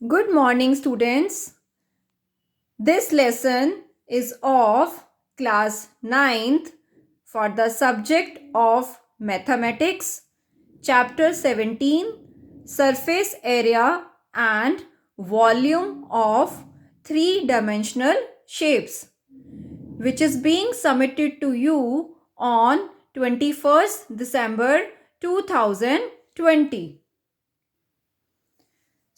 Good morning, students. This lesson is of class ninth for the subject of mathematics, chapter 17, surface area and volume of three-dimensional shapes, which is being submitted to you on 21st December 2020.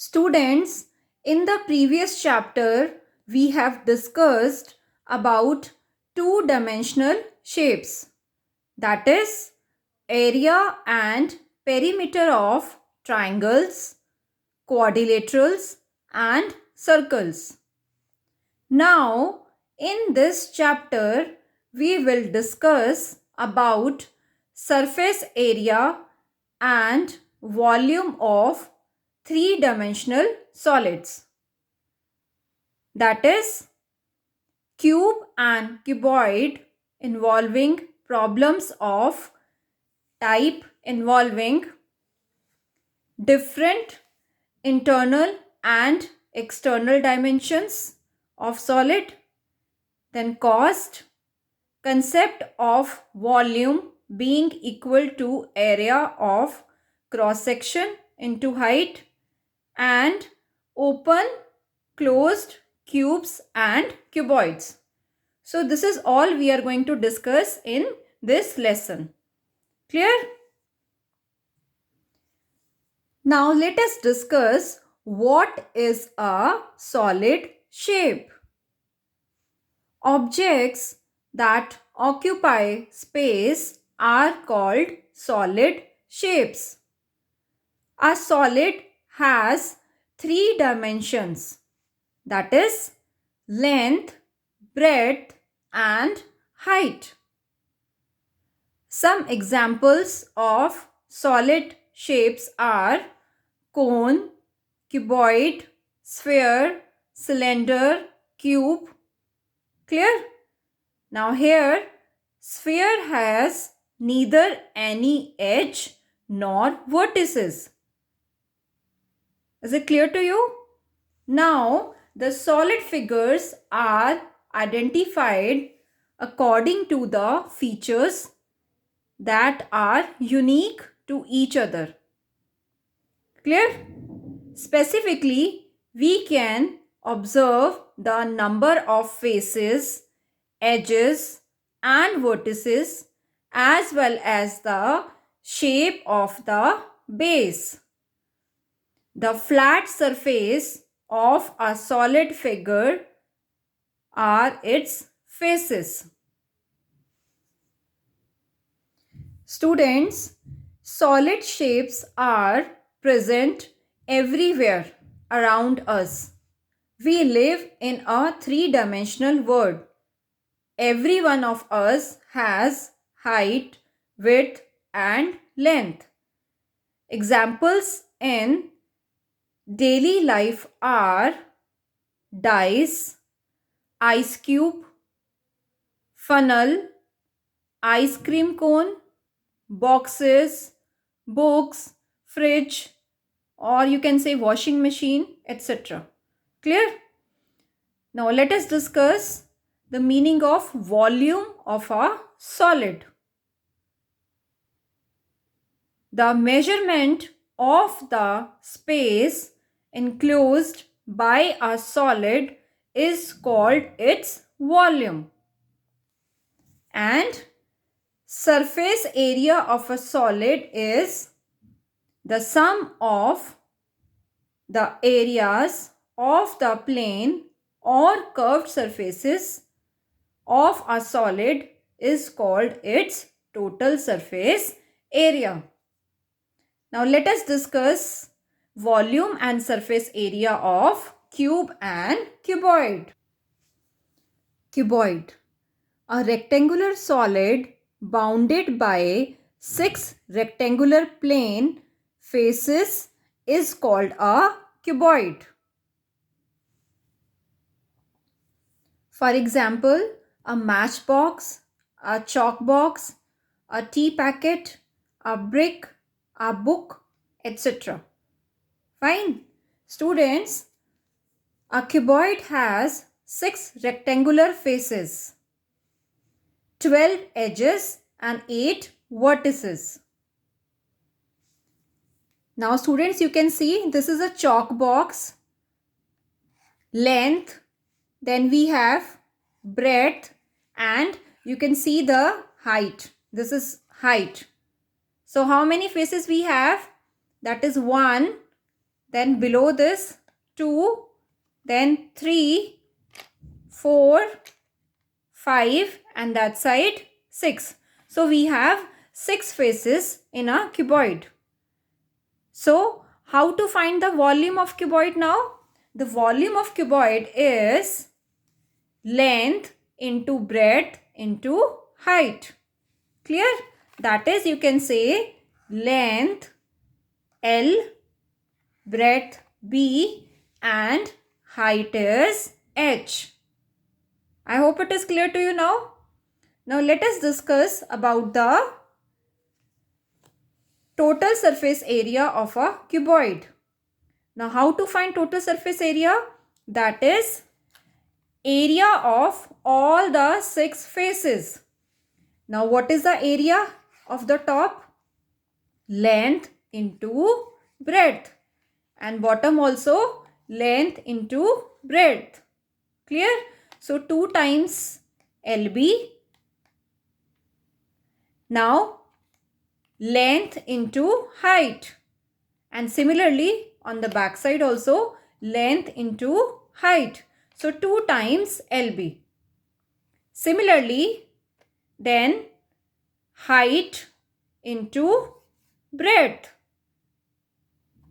Students, in the previous chapter, we have discussed about two-dimensional shapes, that is, area and perimeter of triangles, quadrilaterals and circles. Now, in this chapter, we will discuss about surface area and volume of three-dimensional solids, that is cube and cuboid, involving problems of type involving different internal and external dimensions of solid, then cost, concept of volume being equal to area of cross section into height, and open, closed cubes and cuboids. So this is all we are going to discuss in this lesson. Clear? Now let us discuss what is a solid shape. Objects that occupy space are called solid shapes. A solid has three dimensions, that is length, breadth and height. Some examples of solid shapes are cone, cuboid, sphere, cylinder, cube. Clear? Now here, sphere has neither any edge nor vertices. Is it clear to you? Now, the solid figures are identified according to the features that are unique to each other. Clear? Specifically, we can observe the number of faces, edges and vertices, as well as the shape of the base. The flat surface of a solid figure are its faces. Students, solid shapes are present everywhere around us. We live in a three-dimensional world. Every one of us has height, width and length. Examples in daily life are dice, ice cube, funnel, ice cream cone, boxes, books, fridge, or you can say washing machine, etc. Clear? Now let us discuss the meaning of volume of a solid. The measurement of the space enclosed by a solid is called its volume. And surface area of a solid is the sum of the areas of the plane or curved surfaces of a solid is called its total surface area. Now let us discuss volume and surface area of cube and cuboid. Cuboid, a rectangular solid bounded by 6 rectangular plane faces is called a cuboid. For example, a matchbox, a chalk box, a tea packet, a brick, a book, etc. Fine. Students, A cuboid has 6 rectangular faces, 12 edges and 8 vertices. Now students, you can see this is a chalk box. Length, then we have breadth, and you can see the height. This is height. So how many faces we have? That is 1, then below this 2, then 3, 4, 5, and that side 6. So we have 6 faces in a cuboid. So how to find the volume of cuboid now? The volume of cuboid is length into breadth into height. Clear? That is, you can say length L, breadth B, and height is H. I hope it is clear to you now. Now let us discuss about the total surface area of a cuboid. Now how to find total surface area? That is area of all the 6 faces. Now what is the area of the top? Length into breadth, and bottom also length into breadth. Clear? So 2 times LB. Now length into height, and similarly on the back side also length into height. So 2 times LB. Similarly, then height into breadth.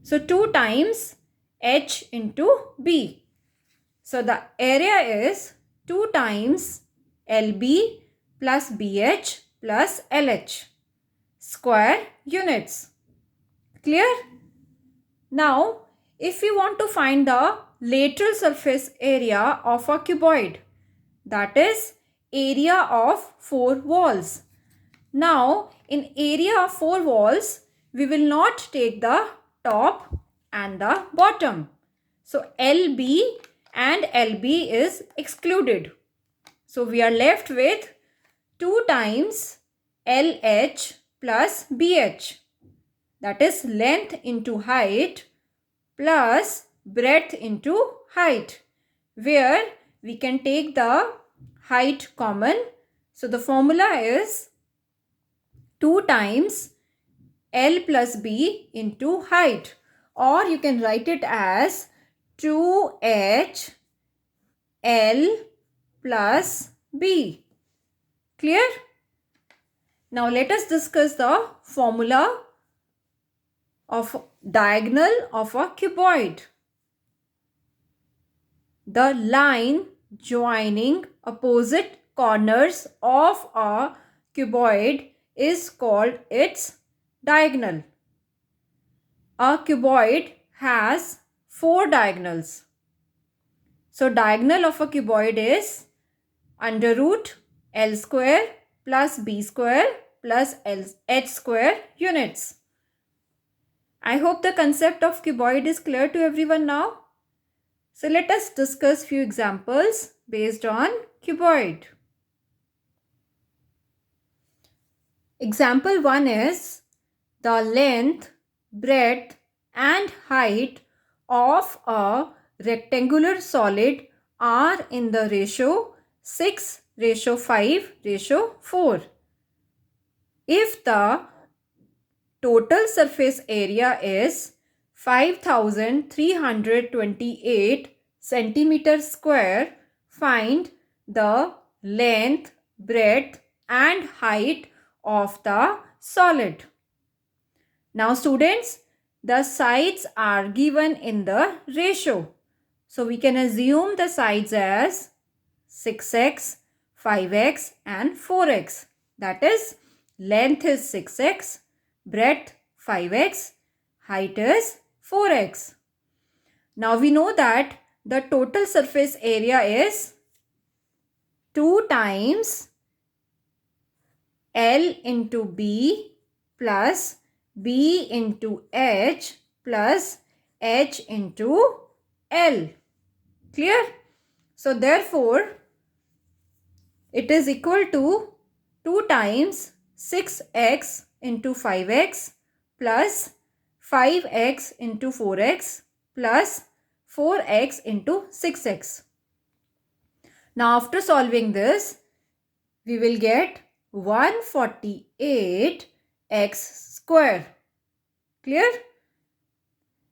So 2 times H into B. So the area is 2 times LB plus BH plus LH square units. Clear? Now, if we want to find the lateral surface area of a cuboid, that is area of 4 walls. Now, in area of 4 walls, we will not take the top and the bottom. So, LB and LB is excluded. So, we are left with 2 times LH plus BH. That is length into height plus breadth into height, where we can take the height common. So, the formula is 2 times L plus B into height, or you can write it as 2H L plus B. Clear? Now let us discuss the formula of diagonal of a cuboid. The line joining opposite corners of a cuboid is called its diagonal. A cuboid has 4 diagonals. So diagonal of a cuboid is under root L square plus B square plus H square units. I hope the concept of cuboid is clear to everyone now. So let us discuss few examples based on cuboid. Example 1 is the length, breadth and height of a rectangular solid are in the ratio 6:5:4. If the total surface area is 5328 centimeter square, find the length, breadth and height of the solid. Now students, the sides are given in the ratio. So we can assume the sides as 6x, 5x and 4x. That is, length is 6x, breadth 5x, height is 4x. Now we know that the total surface area is 2 times L into B plus B into H plus H into L. Clear? So therefore, it is equal to 2 times 6x into 5x plus 5x into 4x plus 4x into 6x. Now after solving this, we will get 148x square. Clear?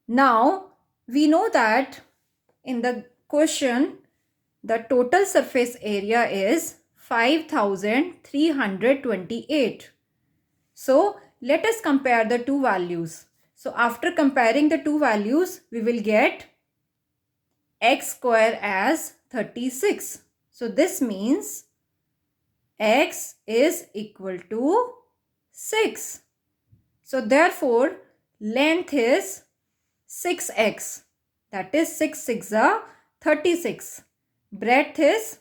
Now we know that in the question the total surface area is 5328. So let us compare the two values. So after comparing the two values, we will get x square as 36. So this means x is equal to 6. So therefore length is 6x. That is 6 6 are 36. Breadth is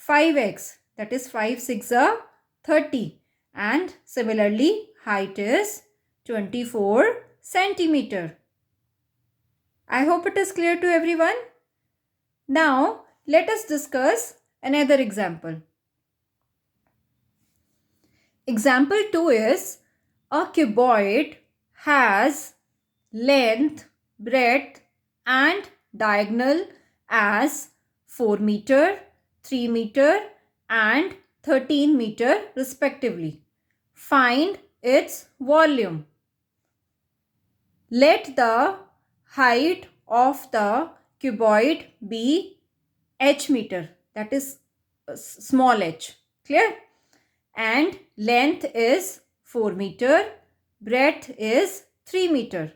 5x. That is 5 6 are 30. And similarly height is 24 centimeter. I hope it is clear to everyone. Now let us discuss another example. Example 2 is a cuboid has length, breadth and diagonal as 4 meter, 3 meter and 13 meter respectively. Find its volume. Let the height of the cuboid be h meter, that is small h. Clear? And length is 4 meter, breadth is 3 meter.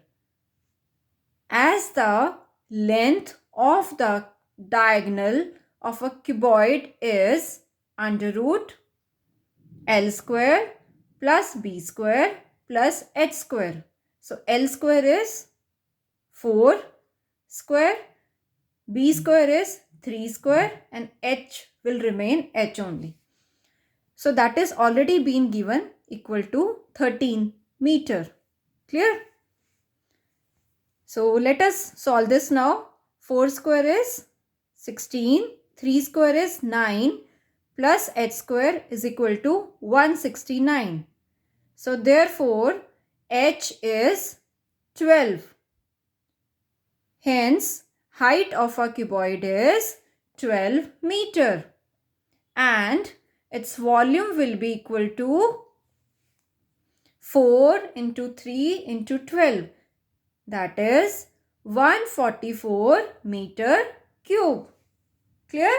As the length of the diagonal of a cuboid is under root L square plus B square plus H square. So L square is 4 square, B square is 3 square and H will remain H only. So that is already been given equal to 13 meter. Clear? So let us solve this now. 4 square is 16, 3 square is 9 plus h square is equal to 169. So therefore h is 12. Hence height of a cuboid is 12 meter and its volume will be equal to 4 into 3 into 12. That is 144 meter cube. Clear?